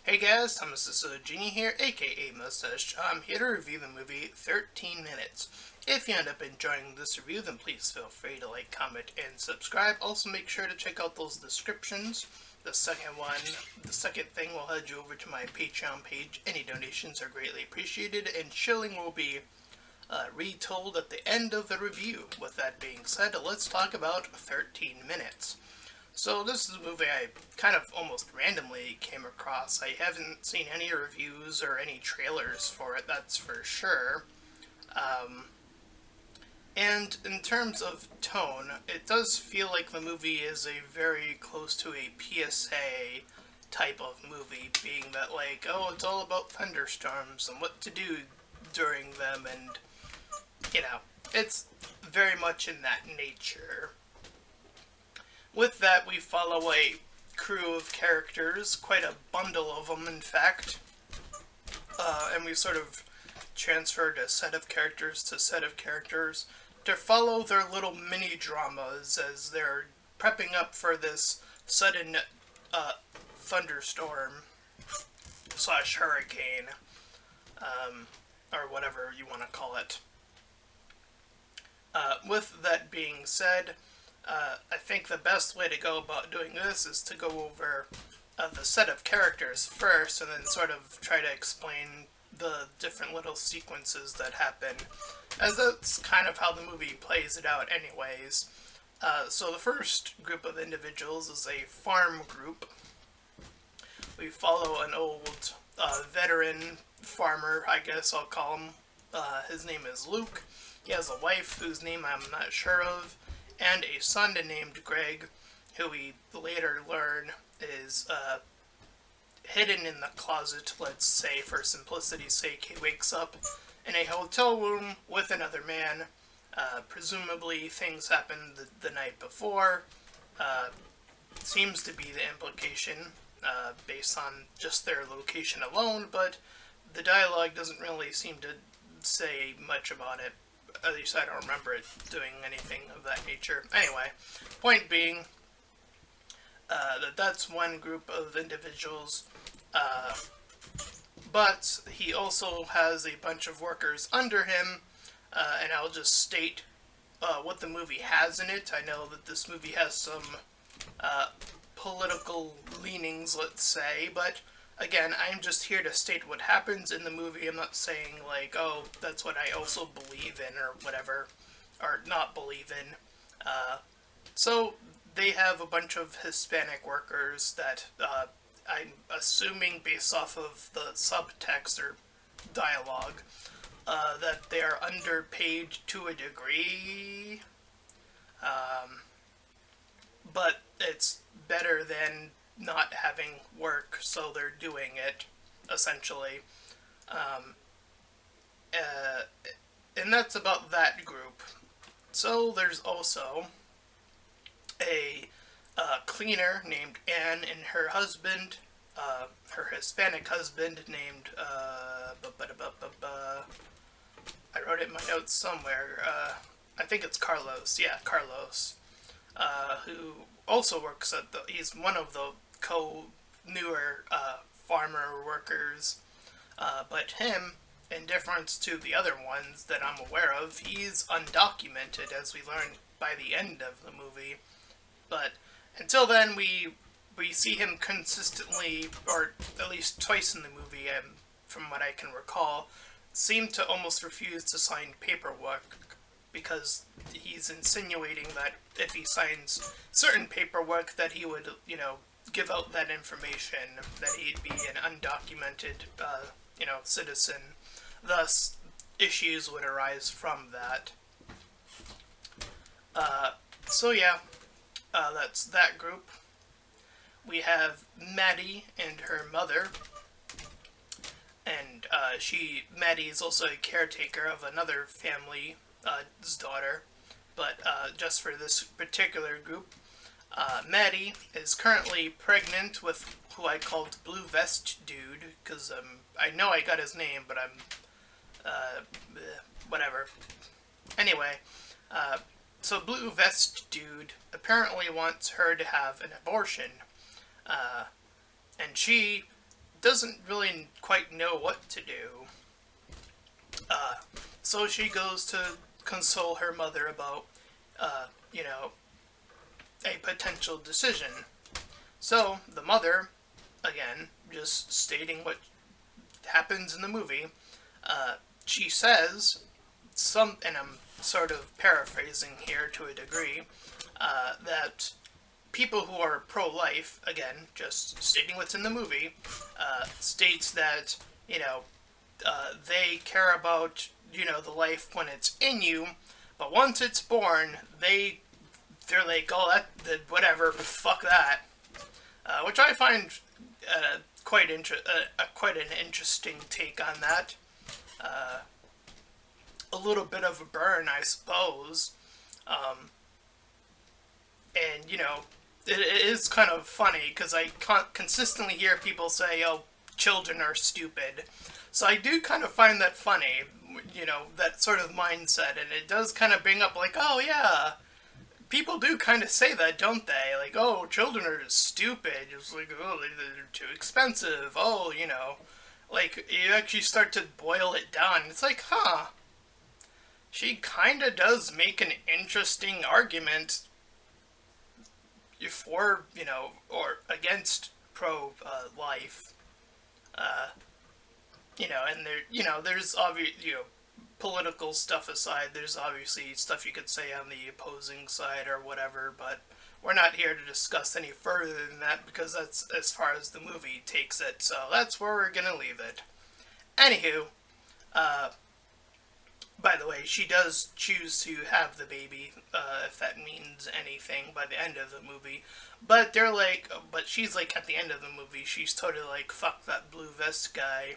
Hey guys, Thomas the Genie here, aka Mustached. I'm here to review the movie 13 Minutes. If you end up enjoying this review, then please feel free to like, comment, and subscribe. Also make sure to check out those descriptions. The second thing will head you over to my Patreon page. Any donations are greatly appreciated, and shilling will be retold at the end of the review. With that being said, let's talk about 13 Minutes. So this is a movie I kind of almost randomly came across. I haven't seen any reviews or any trailers for it, that's for sure. And in terms of tone, it does feel like the movie is a very close to a PSA type of movie, being that like, oh, it's all about thunderstorms and what to do during them, and, you know, it's very much in that nature. With that, we follow a crew of characters, quite a bundle of them, in fact, and we sort of transferred a set of characters to set of characters to follow their little mini-dramas as they're prepping up for this sudden thunderstorm / hurricane, or whatever you want to call it. With that being said, I think the best way to go about doing this is to go over the set of characters first, and then sort of try to explain the different little sequences that happen, as that's kind of how the movie plays it out anyways. So the first group of individuals is a farm group. We follow an old veteran farmer, I guess I'll call him. His name is Luke. He has a wife whose name I'm not sure of, and a son named Greg, who we later learn is hidden in the closet, let's say, for simplicity's sake. He wakes up in a hotel room with another man. Presumably things happened the night before. Seems to be the implication, based on just their location alone, but the dialogue doesn't really seem to say much about it. At least I don't remember it doing anything of that nature. Anyway, point being, that's one group of individuals, but he also has a bunch of workers under him, and I'll just state what the movie has in it. I know that this movie has some political leanings, let's say, but again, I'm just here to state what happens in the movie. I'm not saying, like, oh, that's what I also believe in, or whatever, or not believe in. So, they have a bunch of Hispanic workers that, I'm assuming based off of the subtext or dialogue, that they're underpaid to a degree, but it's better than not having work, so they're doing it, essentially. And that's about that group. So there's also a cleaner named Anne and her husband, her Hispanic husband named, I wrote it in my notes somewhere, I think it's Carlos, yeah, Carlos, who also works at he's one of the newer farmer workers, but him, in difference to the other ones that I'm aware of, he's undocumented, as we learn by the end of the movie. But until then, we see him consistently, or at least twice in the movie, from what I can recall, seem to almost refuse to sign paperwork, because he's insinuating that if he signs certain paperwork that he would, give out that information, that he'd be an undocumented, citizen. Thus, issues would arise from that. So yeah, that's that group. We have Maddie and her mother, and Maddie is also a caretaker of another family's daughter, but just for this particular group, Maddie is currently pregnant with who I called Blue Vest Dude, because I know I got his name, but I'm, whatever. Anyway, so Blue Vest Dude apparently wants her to have an abortion, and she doesn't really quite know what to do. So she goes to console her mother about, you know, a potential decision. So the mother, again, just stating what happens in the movie, she says and I'm sort of paraphrasing here to a degree, that people who are pro-life, again, just stating what's in the movie, states that, they care about, the life when it's in you, but once it's born, they're like, oh, whatever, fuck that. Which I find quite an interesting take on that. A little bit of a burn, I suppose. And it is kind of funny because I consistently hear people say, "Oh, children are stupid." So I do kind of find that funny, that sort of mindset, and it does kind of bring up like, "Oh yeah, people do kind of say that, don't they? Like, oh, children are just stupid. It's like, oh, they're too expensive. Oh, like you actually start to boil it down. It's like, huh." She kind of does make an interesting argument for, or against pro life. And there's obvious, political stuff aside, there's obviously stuff you could say on the opposing side or whatever, but we're not here to discuss any further than that because that's as far as the movie takes it, so that's where we're gonna leave it. Anywho, by the way, she does choose to have the baby, if that means anything, by the end of the movie. But she's like, at the end of the movie, she's totally like, fuck that blue vest guy.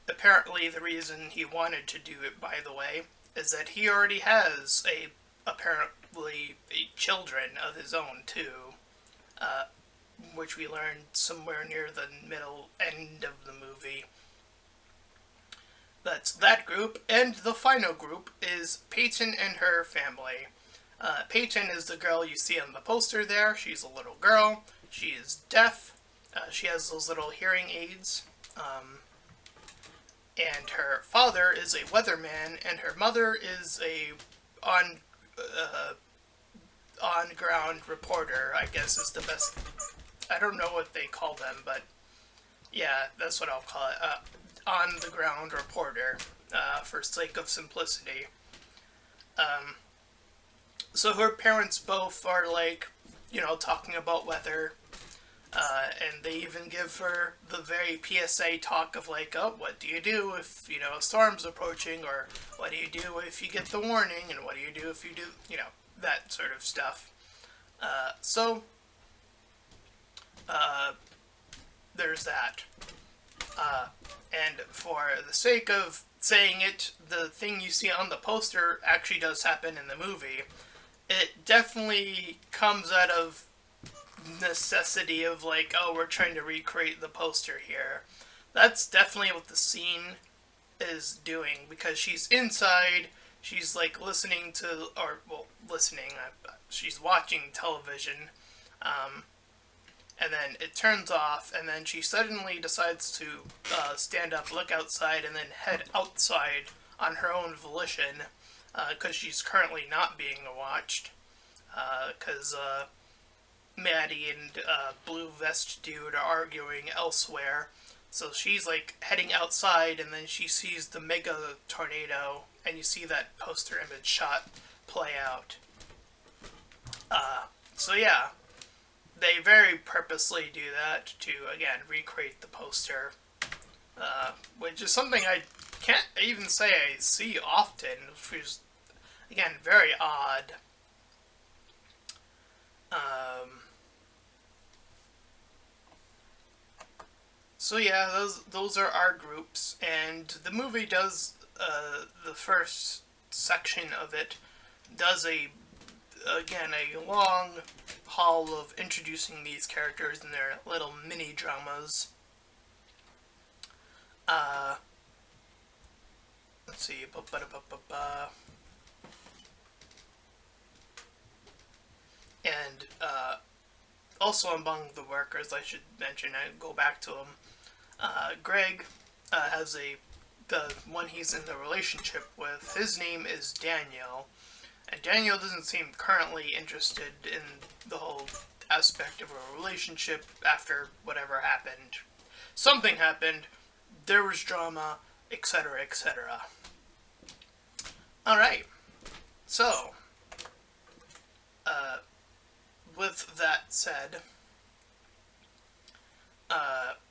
Apparently, the reason he wanted to do it, by the way, is that he already has apparently children of his own, too. Which we learned somewhere near the middle end of the movie. That's that group, and the final group is Peyton and her family. Peyton is the girl you see on the poster there. She's a little girl. She is deaf. She has those little hearing aids. And her father is a weatherman, and her mother is a on-ground reporter, I guess is the best. I don't know what they call them, but yeah, that's what I'll call it. On-the-ground reporter, for sake of simplicity. So her parents both are like, talking about weather, and they even give her the very PSA talk of like, oh, what do you do if, a storm's approaching, or what do you do if you get the warning, and what do you do if you do, that sort of stuff. There's that. And for the sake of saying it, the thing you see on the poster actually does happen in the movie. It definitely comes out of necessity of like, oh, we're trying to recreate the poster here. That's definitely what the scene is doing, because she's inside, she's like she's watching television, and then it turns off, and then she suddenly decides to stand up, look outside, and then head outside on her own volition, because she's currently not being watched, because Maddie and Blue Vest Dude are arguing elsewhere. So she's like heading outside, and then she sees the mega tornado, and you see that poster image shot play out. So yeah, they very purposely do that to, again, recreate the poster, which is something I can't even say I see often, which is, again, very odd. So yeah, those are our groups, and the movie does, the first section of it does a long haul of introducing these characters and their little mini dramas. Let's see, and also among the workers, I should mention, I go back to him. Greg has the one he's in the relationship with. His name is Daniel, and Daniel doesn't seem currently interested in the whole aspect of a relationship after whatever happened. Something happened, there was drama, etc., etc. Alright, so, with that said,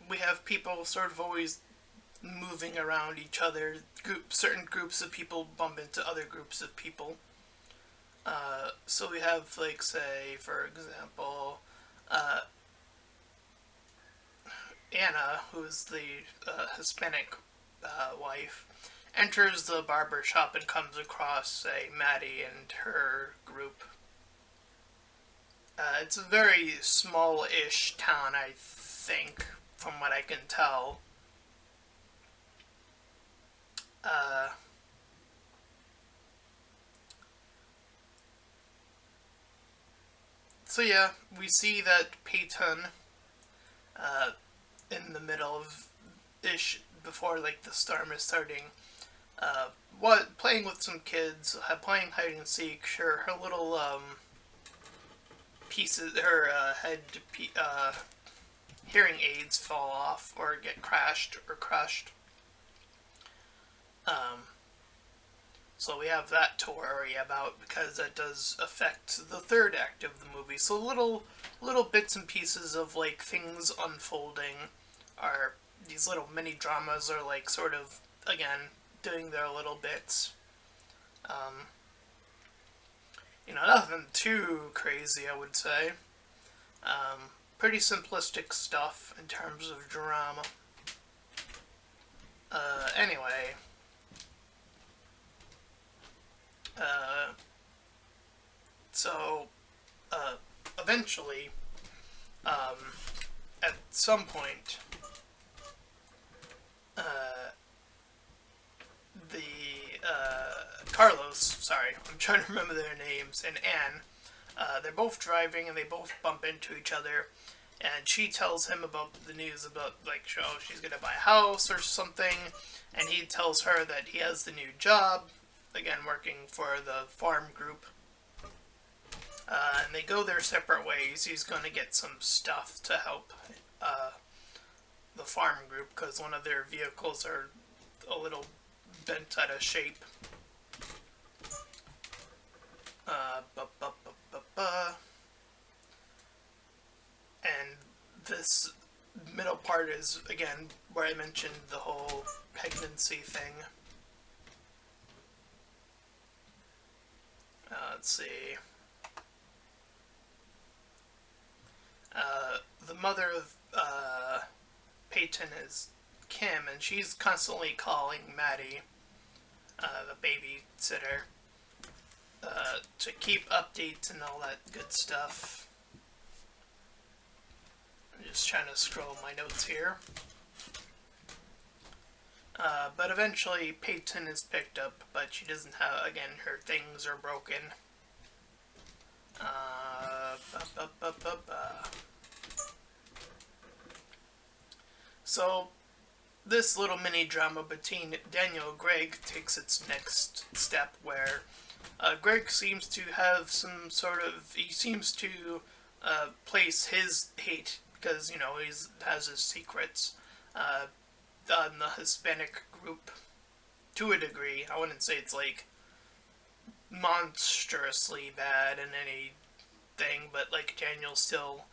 we have people sort of always moving around each other. Certain groups of people bump into other groups of people. So we have, like, say, for example, Anna, who's the Hispanic wife, enters the barber shop and comes across, say, Maddie and her group. It's a very small-ish town, I think, from what I can tell. So yeah, we see that Peyton, in the middle of ish, before like the storm is starting, playing with some kids, playing hide and seek. Sure, her little pieces, her hearing aids fall off or get crashed or crushed. So we have that to worry about because that does affect the third act of the movie. So little bits and pieces of like things unfolding are these little mini dramas are like sort of again doing their little bits. Nothing too crazy, I would say. Pretty simplistic stuff in terms of drama. Anyway. So, eventually, at some point, I'm trying to remember their names, and Anne, they're both driving and they both bump into each other, and she tells him about the news about, like, she's gonna buy a house or something, and he tells her that he has the new job, again, working for the farm group. And they go their separate ways. He's going to get some stuff to help the farm group because one of their vehicles are a little bent out of shape. And this middle part is, again, where I mentioned the whole pregnancy thing. Let's see. The mother of Peyton is Kim, and she's constantly calling Maddie, the babysitter, to keep updates and all that good stuff. I'm just trying to scroll my notes here. But eventually Peyton is picked up, but she doesn't have, again, her things are broken. So, this little mini drama between Daniel and Greg takes its next step where Greg seems to have some sort of, he seems to place his hate, because, he has his secrets, on the Hispanic group to a degree. I wouldn't say it's like monstrously bad in anything, but like Daniel still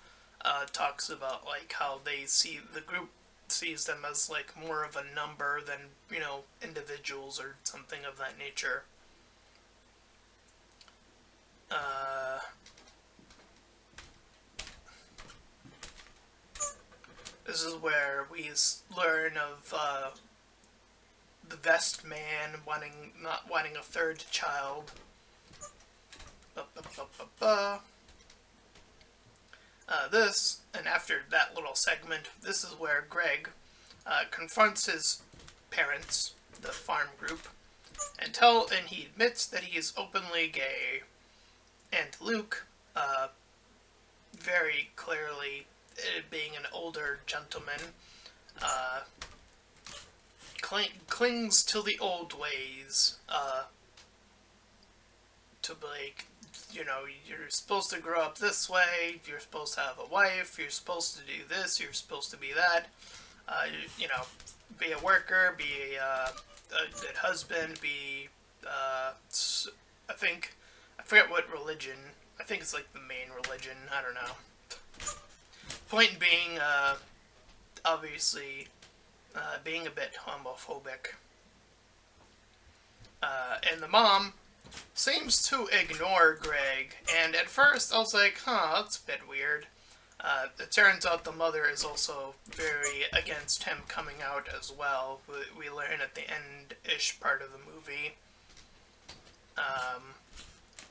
talks about like how they see the group sees them as like more of a number than individuals or something of that nature. This is where we learn of the Vest Man not wanting a third child. This, and after that little segment, this is where Greg confronts his parents, the farm group, and he admits that he is openly gay. And Luke, very clearly being an older gentleman, uh, clings to the old ways, to like, you're supposed to grow up this way, you're supposed to have a wife, you're supposed to do this, you're supposed to be that, you know, be a worker, be a good husband, be, I think, I forget what religion, I think it's like the main religion, I don't know. Point being, obviously, being a bit homophobic. And the mom seems to ignore Greg, and at first I was like, huh, that's a bit weird. It turns out the mother is also very against him coming out as well. We learn at the end-ish part of the movie.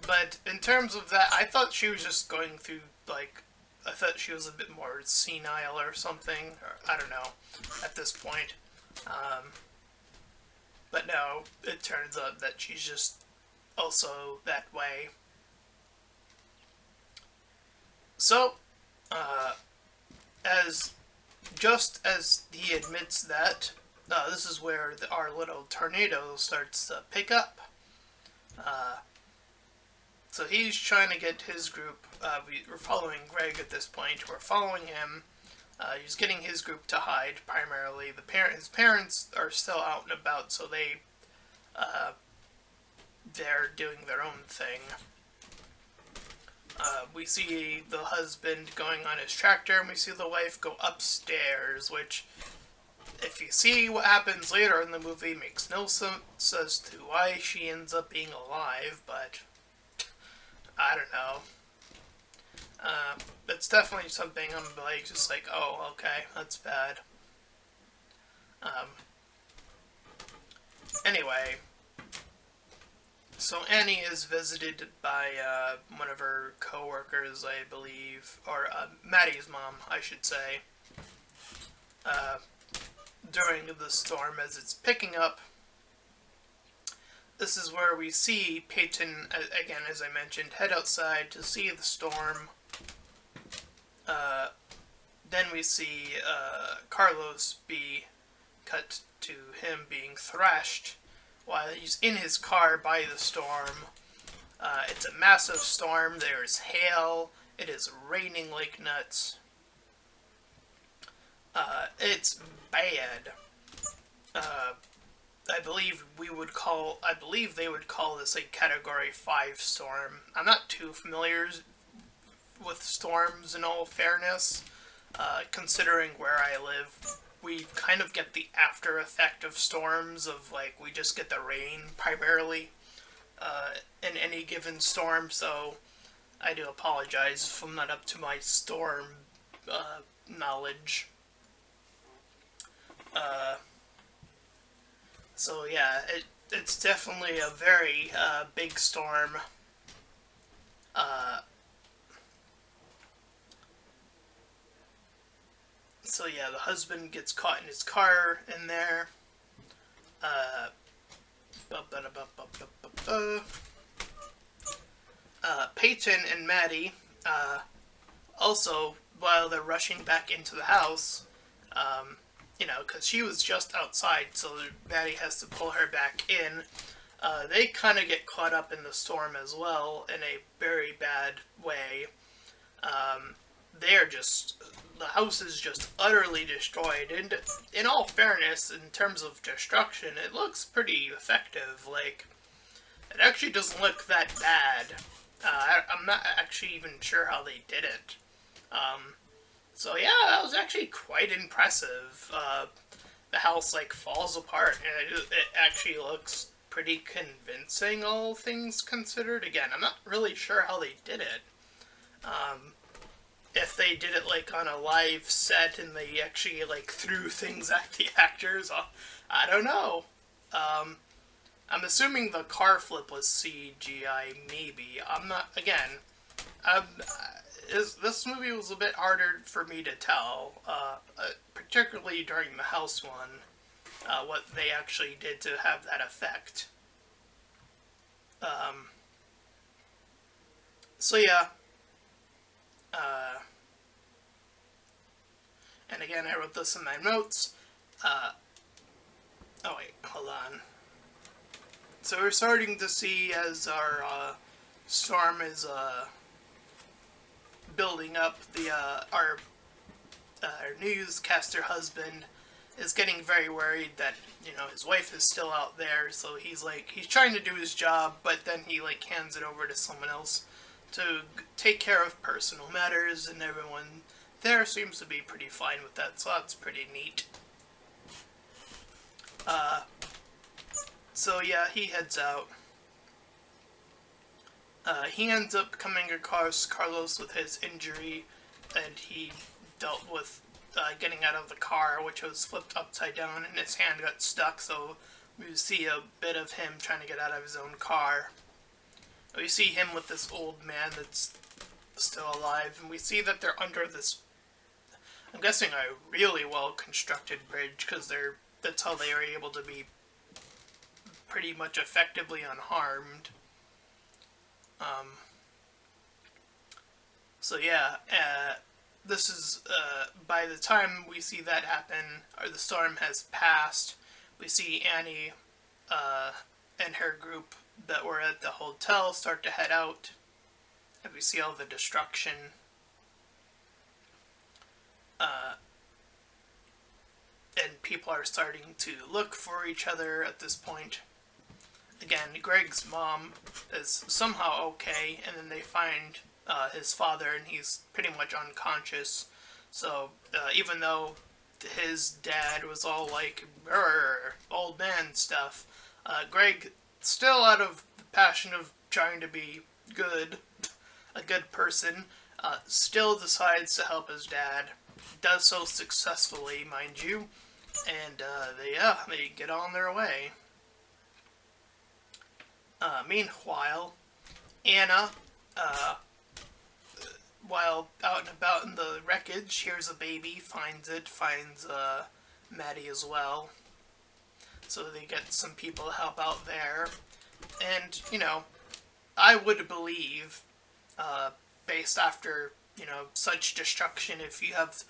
But in terms of that, I thought she was just going through, like, I thought she was a bit more senile or something. Or, I don't know, at this point. But no, it turns out that she's just also that way. So, as just as he admits that, this is where our little tornado starts to pick up. So he's trying to get his group. We're following Greg at this point. We're following him. He's getting his group to hide primarily. His parents are still out and about, so they're doing their own thing. We see the husband going on his tractor, and we see the wife go upstairs, which, if you see what happens later in the movie, makes no sense as to why she ends up being alive, but I don't know. It's definitely something I'm like, just like, oh, okay, that's bad. Anyway, so Annie is visited by one of her co-workers, I believe, or Maddie's mom, I should say, during the storm as it's picking up. This is where we see Peyton, again, as I mentioned, head outside to see the storm. Then we see Carlos be cut to him being thrashed while he's in his car by the storm. It's a massive storm. There's hail. It is raining like nuts. It's bad. I believe they would call this a Category 5 storm. I'm not too familiar with storms, in all fairness. Considering where I live, we kind of get the after effect of storms of, like, we just get the rain primarily in any given storm, so I do apologize if I'm not up to my storm knowledge. So yeah, it's definitely a very big storm. So yeah, the husband gets caught in his car in there. Peyton and Maddie, also, while they're rushing back into the house, because she was just outside, so Maddie has to pull her back in. They kind of get caught up in the storm as well, in a very bad way. The house is just utterly destroyed, and in all fairness, in terms of destruction, it looks pretty effective. Like, it actually doesn't look that bad. I'm not actually even sure how they did it. So yeah, that was actually quite impressive. The house, like, falls apart, and it actually looks pretty convincing, all things considered. Again, I'm not really sure how they did it. If they did it, like, on a live set and they actually, like, threw things at the actors, I don't know. I'm assuming the car flip was CGI, maybe. I'm not, again, this movie was a bit harder for me to tell, particularly during the house one, what they actually did to have that effect. So yeah, And again, I wrote this in my notes. Oh wait, hold on. So we're starting to see as our storm is building up, our newscaster husband is getting very worried that, his wife is still out there, so he's trying to do his job, but then he hands it over to someone else to take care of personal matters, and everyone there seems to be pretty fine with that, so that's pretty neat. So yeah, he heads out. He ends up coming across Carlos with his injury, and he dealt with getting out of the car, which was flipped upside down, and his hand got stuck, so we see a bit of him trying to get out of his own car. We see him with this old man that's still alive, and we see that they're under this, I'm guessing, a really well-constructed bridge, because that's how they are able to be pretty much effectively unharmed. So yeah, this is, by the time we see that happen, or the storm has passed, we see Annie and her group that were at the hotel start to head out, and we see all the destruction. And people are starting to look for each other at this point. Again, Greg's mom is somehow okay, and then they find his father, and he's pretty much unconscious. So, even though his dad was all old man stuff, Greg, still out of the passion of trying to be good, a good person, still decides to help his dad. Does so successfully, mind you, and they get on their way. Meanwhile, Anna, while out and about in the wreckage, hears a baby, finds Maddie as well. So they get some people to help out there. And, I would believe, based after, such destruction, if you have,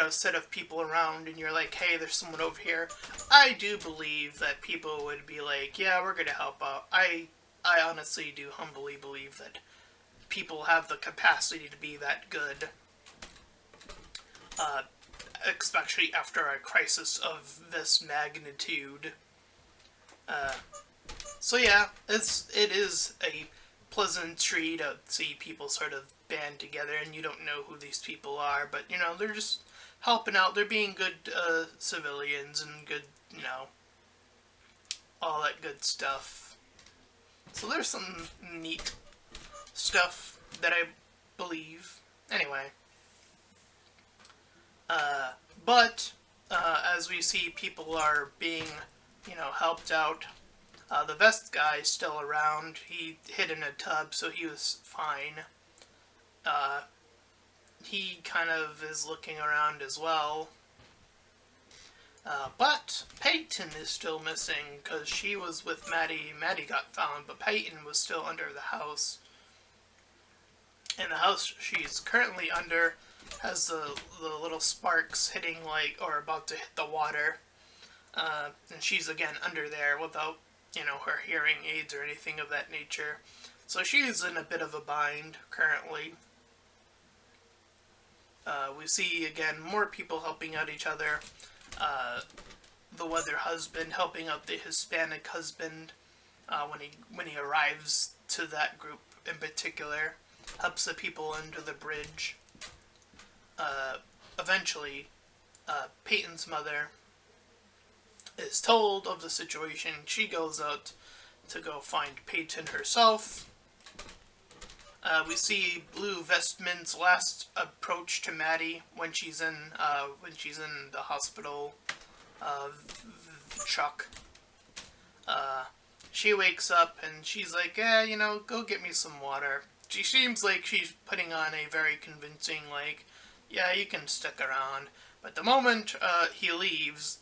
a set of people around and you're like, hey, there's someone over here, I do believe that people would be like, yeah, we're gonna help out. I honestly do humbly believe that people have the capacity to be that good, especially after a crisis of this magnitude. So yeah, it is a pleasantry to see people sort of band together, and you don't know who these people are, but they're just helping out. They're being good civilians and good, all that good stuff. So there's some neat stuff that I believe. Anyway. But as we see people are being, helped out, the vest guy is still around. He hid in a tub, so he was fine. He kind of is looking around as well. But Peyton is still missing, because she was with Maddie. Maddie got found, but Peyton was still under the house. And the house she's currently under has the little sparks hitting, or about to hit the water. And she's again under there without, her hearing aids or anything of that nature. So she's in a bit of a bind currently. We see, again, more people helping out each other. The weather husband helping out the Hispanic husband when he arrives to that group in particular. Helps the people under the bridge. Eventually, Peyton's mother is told of the situation. She goes out to go find Peyton herself. We see Blue Vestman's last approach to Maddie when she's in the hospital truck. She wakes up and she's like, go get me some water. She seems like she's putting on a very convincing, yeah, you can stick around. But the moment he leaves,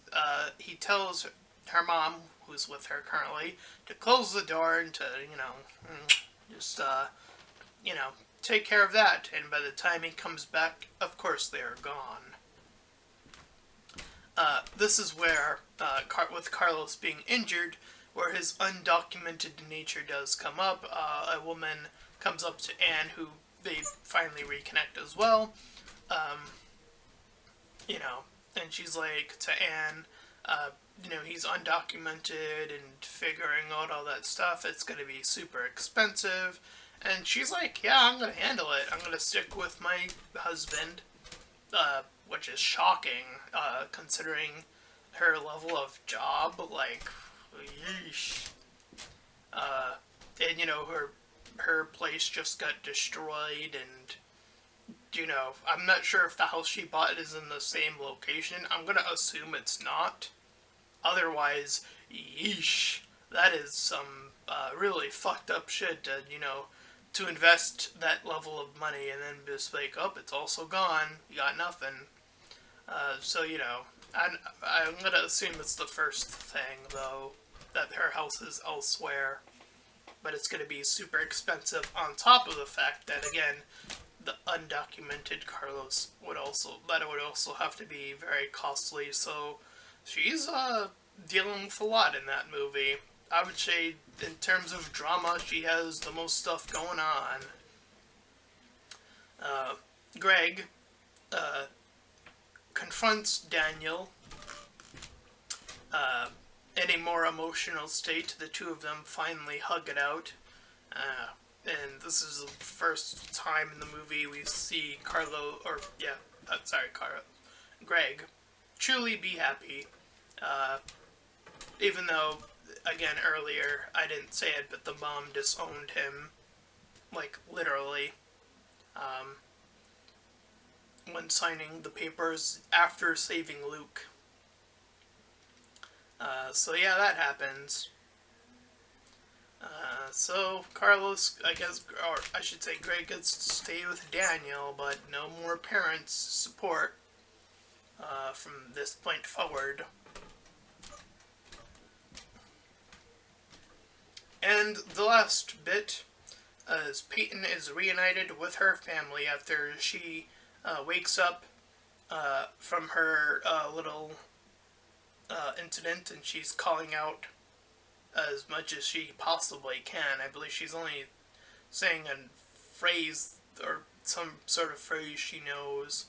he tells her mom, who's with her currently, to close the door and to, just, take care of that. And by the time he comes back, of course they are gone. This is where, with Carlos being injured, where his undocumented nature does come up. A woman comes up to Anne, who they finally reconnect as well. You know, and she's like to Anne, you know, he's undocumented and figuring out all that stuff. It's going to be super expensive. And she's like, yeah, I'm going to handle it. I'm going to stick with my husband, which is shocking, considering her level of job. Like, yeesh. And, you know, her place just got destroyed, and, you know, I'm not sure if the house she bought is in the same location. I'm going to assume it's not. Otherwise, yeesh, that is some really fucked up shit to, you know, to invest that level of money and then just like, oh, it's also gone, you got nothing. So, you know, I'm going to assume it's the first thing, though, that her house is elsewhere. But it's going to be super expensive on top of the fact that, again, the undocumented Carlos would also have to be very costly. So she's dealing with a lot in that movie. I would say, in terms of drama, she has the most stuff going on. Greg confronts Daniel in a more emotional state. The two of them finally hug it out. And this is the first time in the movie we see Greg truly be happy. Even though, again, earlier, I didn't say it, but the mom disowned him. Like, literally. When signing the papers after saving Luke. So yeah, that happens. So Carlos, I guess, or I should say Greg gets to stay with Daniel, but no more parents' support from this point forward. And the last bit is Peyton is reunited with her family after she wakes up from her little incident, and she's calling out as much as she possibly can. I believe she's only saying a phrase or some sort of phrase she knows.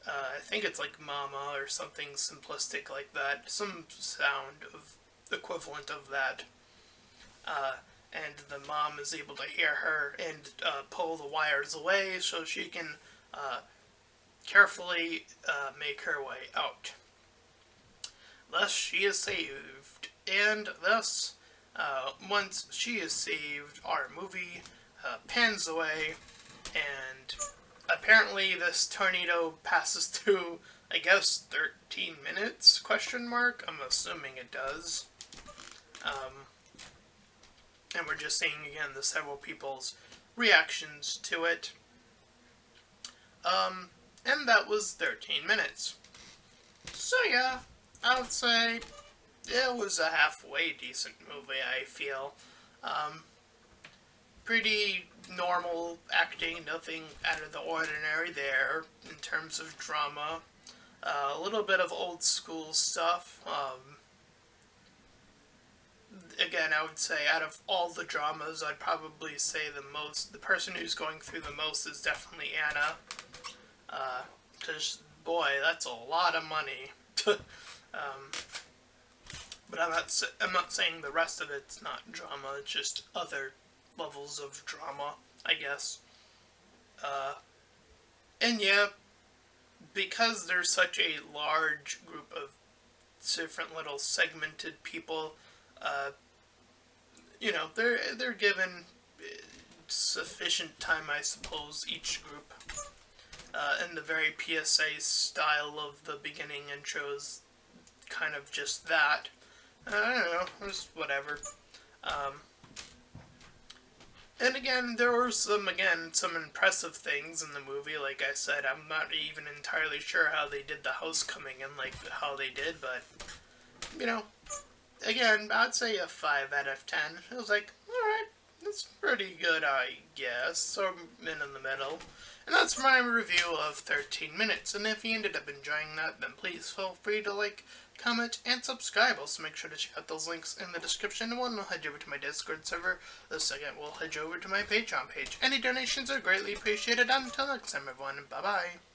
I think it's like mama or something simplistic like that. Some sound of equivalent of that. And the mom is able to hear her and pull the wires away so she can carefully make her way out. Thus she is saved, and thus, once she is saved, our movie pans away, and apparently this tornado passes through, I guess, 13 minutes, question mark? I'm assuming it does. And we're just seeing, again, the several people's reactions to it. And that was 13 minutes. So yeah, I would say it was a halfway decent movie, I feel. Pretty normal acting, nothing out of the ordinary there in terms of drama. A little bit of old school stuff. Again, I would say out of all the dramas, I'd probably say the person who's going through the most is definitely Anna. Because, boy, that's a lot of money. But I'm not saying the rest of it's not drama, it's just other levels of drama, I guess. And yeah, because there's such a large group of different little segmented people, you know, they're given sufficient time, I suppose, each group. In the very PSA style of the beginning intros, kind of just that. I don't know, just whatever. And again, there were some impressive things in the movie. Like I said, I'm not even entirely sure how they did the house coming in, like how they did, but, you know, again, I'd say a 5 out of 10. It was like, alright, It's pretty good, I guess. So in the middle. And that's my review of 13 Minutes. And if you ended up enjoying that, then please feel free to like, comment, and subscribe. Also make sure to check out those links in the description. One will head you over to my Discord server. The second will head you over to my Patreon page. Any donations are greatly appreciated. Until next time, everyone. Bye-bye.